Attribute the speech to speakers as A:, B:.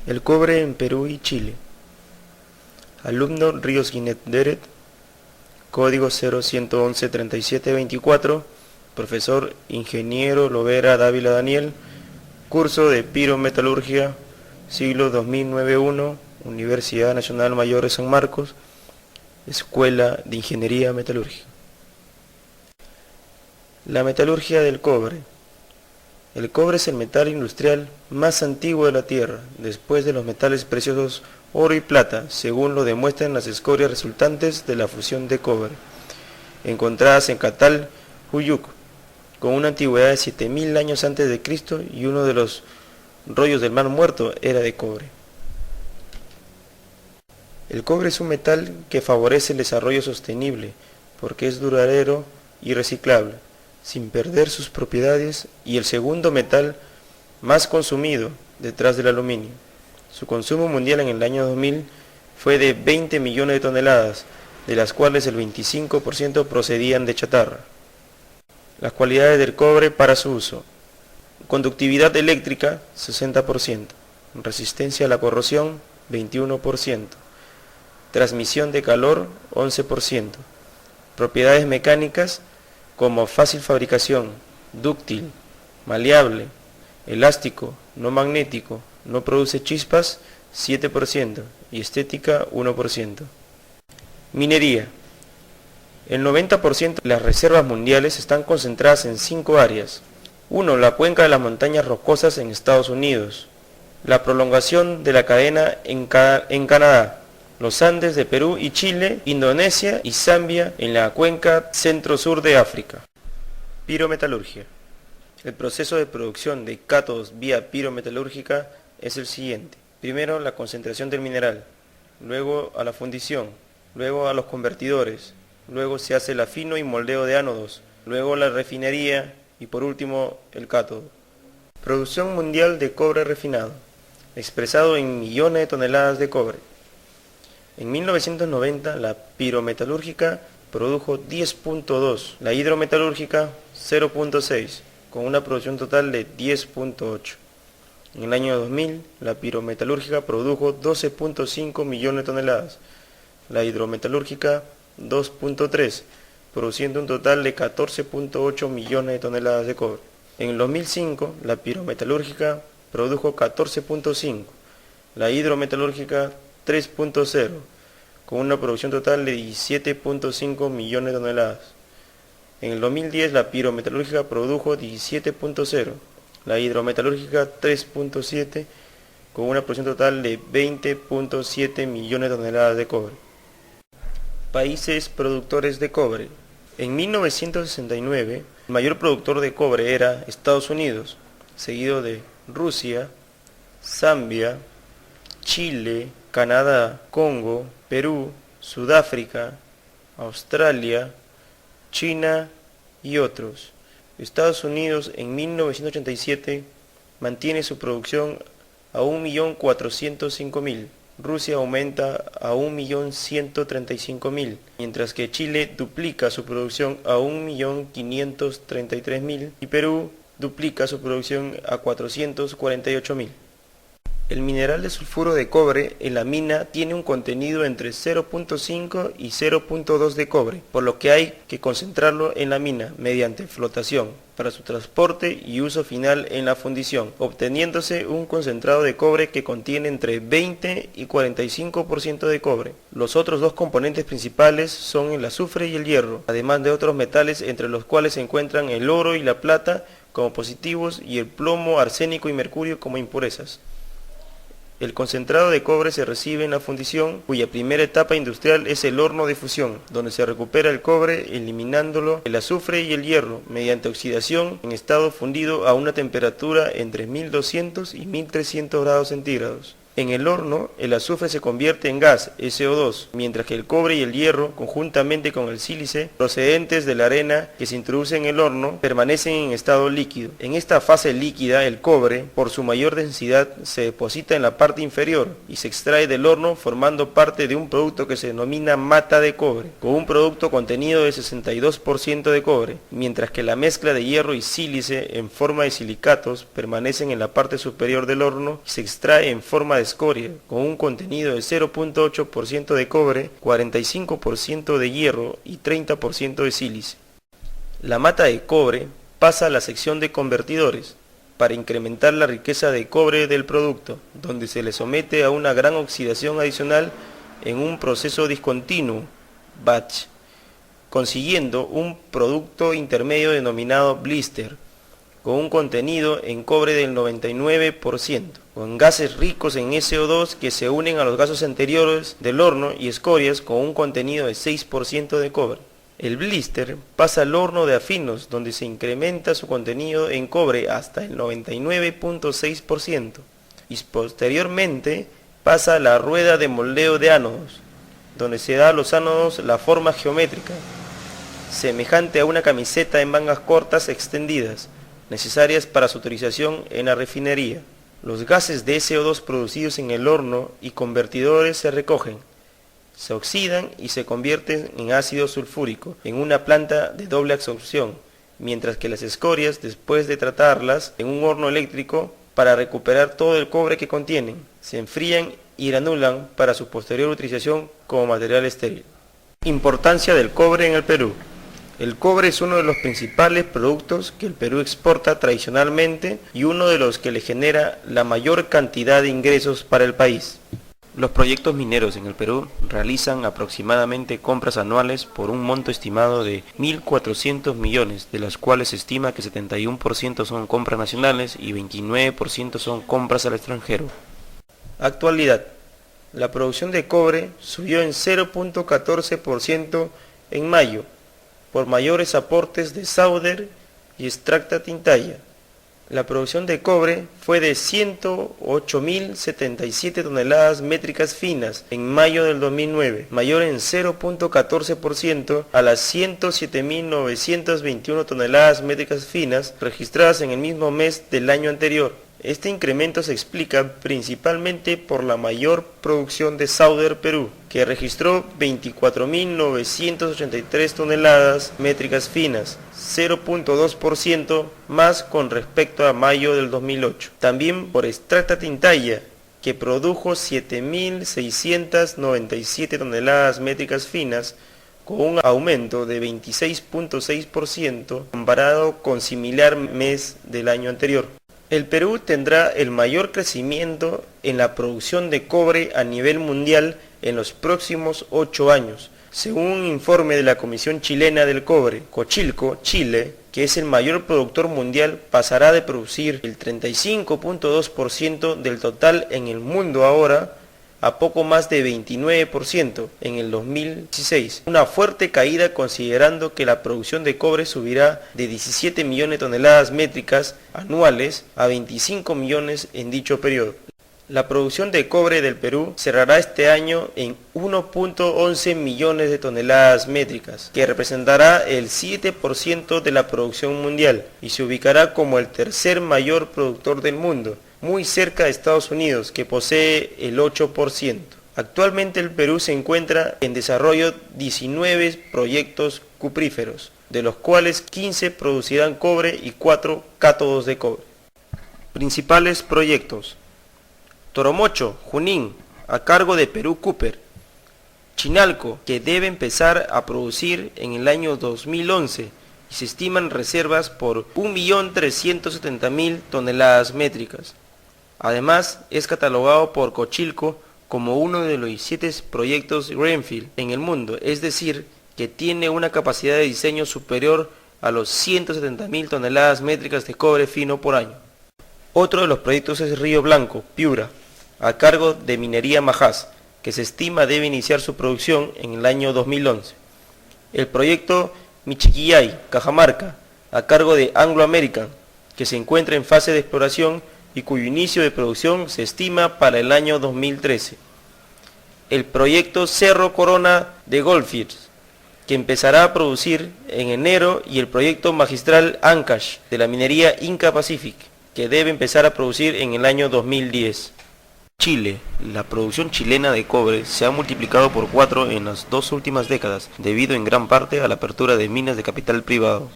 A: El cobre en Perú y Chile. Alumno Ríos Guinet Deret, código 01113724, profesor Ingeniero Lovera Dávila Daniel, curso de Pirometalurgia, siglo 2009-1, Universidad Nacional Mayor de San Marcos, Escuela de Ingeniería Metalúrgica. La metalurgia del cobre. El cobre es el metal industrial más antiguo de la Tierra, después de los metales preciosos oro y plata, según lo demuestran las escorias resultantes de la fusión de cobre, encontradas en Catal, Huyuk, con una antigüedad de 7000 años antes de Cristo, y uno de los rollos del Mar Muerto era de cobre. El cobre es un metal que favorece el desarrollo sostenible, porque es duradero y reciclable, sin perder sus propiedades, y el segundo metal más consumido detrás del aluminio. Su consumo mundial en el año 2000 fue de 20 millones de toneladas, de las cuales el 25% procedían de chatarra. Las cualidades del cobre para su uso: conductividad eléctrica 60%, resistencia a la corrosión 21%, transmisión de calor 11%, propiedades mecánicas como fácil fabricación, dúctil, maleable, elástico, no magnético, no produce chispas 7% y estética 1%. Minería. El 90% de las reservas mundiales están concentradas en 5 áreas. 1. La cuenca de las montañas rocosas en Estados Unidos. La prolongación de la cadena en Canadá. Los Andes de Perú y Chile, Indonesia y Zambia en la cuenca centro-sur de África. Pirometalurgia. El proceso de producción de cátodos vía pirometalúrgica es el siguiente. Primero, la concentración del mineral, luego a la fundición, luego a los convertidores, luego se hace el afino y moldeo de ánodos, luego la refinería y por último el cátodo. Producción mundial de cobre refinado, expresado en millones de toneladas de cobre. En 1990 la pirometalúrgica produjo 10.2, la hidrometalúrgica 0.6, con una producción total de 10.8. En el año 2000 la pirometalúrgica produjo 12.5 millones de toneladas, la hidrometalúrgica 2.3, produciendo un total de 14.8 millones de toneladas de cobre. En el 2005 la pirometalúrgica produjo 14.5, la hidrometalúrgica 3.0, con una producción total de 17.5 millones de toneladas. En el 2010 la pirometalúrgica produjo 17.0, la hidrometalúrgica 3.7, con una producción total de 20.7 millones de toneladas de cobre. Países productores de cobre. En 1969 el mayor productor de cobre era Estados Unidos, seguido de Rusia, Zambia, Chile, Canadá, Congo, Perú, Sudáfrica, Australia, China y otros. Estados Unidos en 1987 mantiene su producción a 1.405.000, Rusia aumenta a 1.135.000, mientras que Chile duplica su producción a 1.533.000 y Perú duplica su producción a 448.000. El mineral de sulfuro de cobre en la mina tiene un contenido entre 0.5 y 0.2 de cobre, por lo que hay que concentrarlo en la mina mediante flotación para su transporte y uso final en la fundición, obteniéndose un concentrado de cobre que contiene entre 20 y 45% de cobre. Los otros dos componentes principales son el azufre y el hierro, además de otros metales entre los cuales se encuentran el oro y la plata como positivos y el plomo, arsénico y mercurio como impurezas. El concentrado de cobre se recibe en la fundición, cuya primera etapa industrial es el horno de fusión, donde se recupera el cobre eliminándolo el azufre y el hierro mediante oxidación en estado fundido a una temperatura entre 1200 y 1300 grados centígrados. En el horno, el azufre se convierte en gas, SO2, mientras que el cobre y el hierro, conjuntamente con el sílice, procedentes de la arena que se introduce en el horno, permanecen en estado líquido. En esta fase líquida, el cobre, por su mayor densidad, se deposita en la parte inferior y se extrae del horno formando parte de un producto que se denomina mata de cobre, con un producto contenido de 62% de cobre, mientras que la mezcla de hierro y sílice en forma de silicatos permanecen en la parte superior del horno y se extrae en forma de escoria con un contenido de 0.8% de cobre, 45% de hierro y 30% de sílice. La mata de cobre pasa a la sección de convertidores para incrementar la riqueza de cobre del producto, donde se le somete a una gran oxidación adicional en un proceso discontinuo, batch, consiguiendo un producto intermedio denominado blister, con un contenido en cobre del 99%, con gases ricos en SO2 que se unen a los gases anteriores del horno y escorias con un contenido de 6% de cobre. El blister pasa al horno de afinos, donde se incrementa su contenido en cobre hasta el 99.6% y posteriormente pasa a la rueda de moldeo de ánodos, donde se da a los ánodos la forma geométrica, semejante a una camiseta en mangas cortas extendidas, necesarias para su utilización en la refinería. Los gases de SO2 producidos en el horno y convertidores se recogen, se oxidan y se convierten en ácido sulfúrico en una planta de doble absorción, mientras que las escorias, después de tratarlas en un horno eléctrico para recuperar todo el cobre que contienen, se enfrían y granulan para su posterior utilización como material estéril. Importancia del cobre en el Perú. El cobre es uno de los principales productos que el Perú exporta tradicionalmente y uno de los que le genera la mayor cantidad de ingresos para el país. Los proyectos mineros en el Perú realizan aproximadamente compras anuales por un monto estimado de 1.400 millones, de las cuales se estima que 71% son compras nacionales y 29% son compras al extranjero. Actualidad. La producción de cobre subió en 0.14% en mayo, por mayores aportes de Sauder y Extracta Tintaya. La producción de cobre fue de 108.077 toneladas métricas finas en mayo del 2009, mayor en 0.14% a las 107.921 toneladas métricas finas registradas en el mismo mes del año anterior. Este incremento se explica principalmente por la mayor producción de Sauder Perú, que registró 24.983 toneladas métricas finas, 0.2% más con respecto a mayo del 2008. También por Extracta Tintaya, que produjo 7.697 toneladas métricas finas, con un aumento de 26.6% comparado con similar mes del año anterior. El Perú tendrá el mayor crecimiento en la producción de cobre a nivel mundial en los próximos 8 años, según un informe de la Comisión Chilena del Cobre. Cochilco, Chile, que es el mayor productor mundial, pasará de producir el 35.2% del total en el mundo ahora a poco más de 29% en el 2016, una fuerte caída considerando que la producción de cobre subirá de 17 millones de toneladas métricas anuales a 25 millones en dicho periodo. La producción de cobre del Perú cerrará este año en 1.11 millones de toneladas métricas, que representará el 7% de la producción mundial y se ubicará como el tercer mayor productor del mundo, muy cerca de Estados Unidos, que posee el 8%. Actualmente el Perú se encuentra en desarrollo 19 proyectos cupríferos, de los cuales 15 producirán cobre y 4 cátodos de cobre. Principales proyectos: Toromocho, Junín, a cargo de Perú Cooper. Chinalco, que debe empezar a producir en el año 2011 y se estiman reservas por 1.370.000 toneladas métricas. Además, es catalogado por Cochilco como uno de los 7 proyectos Greenfield en el mundo, es decir, que tiene una capacidad de diseño superior a los 170.000 toneladas métricas de cobre fino por año. Otro de los proyectos es Río Blanco, Piura, a cargo de Minería Majás, que se estima debe iniciar su producción en el año 2011. El proyecto Michiquillay, Cajamarca, a cargo de Anglo American, que se encuentra en fase de exploración y cuyo inicio de producción se estima para el año 2013. El proyecto Cerro Corona de Goldfields, que empezará a producir en enero, y el proyecto magistral Ancash de la minería Inca Pacific, que debe empezar a producir en el año 2010. Chile. La producción chilena de cobre se ha multiplicado por 4 en las 2 últimas décadas, debido en gran parte a la apertura de minas de capital privado.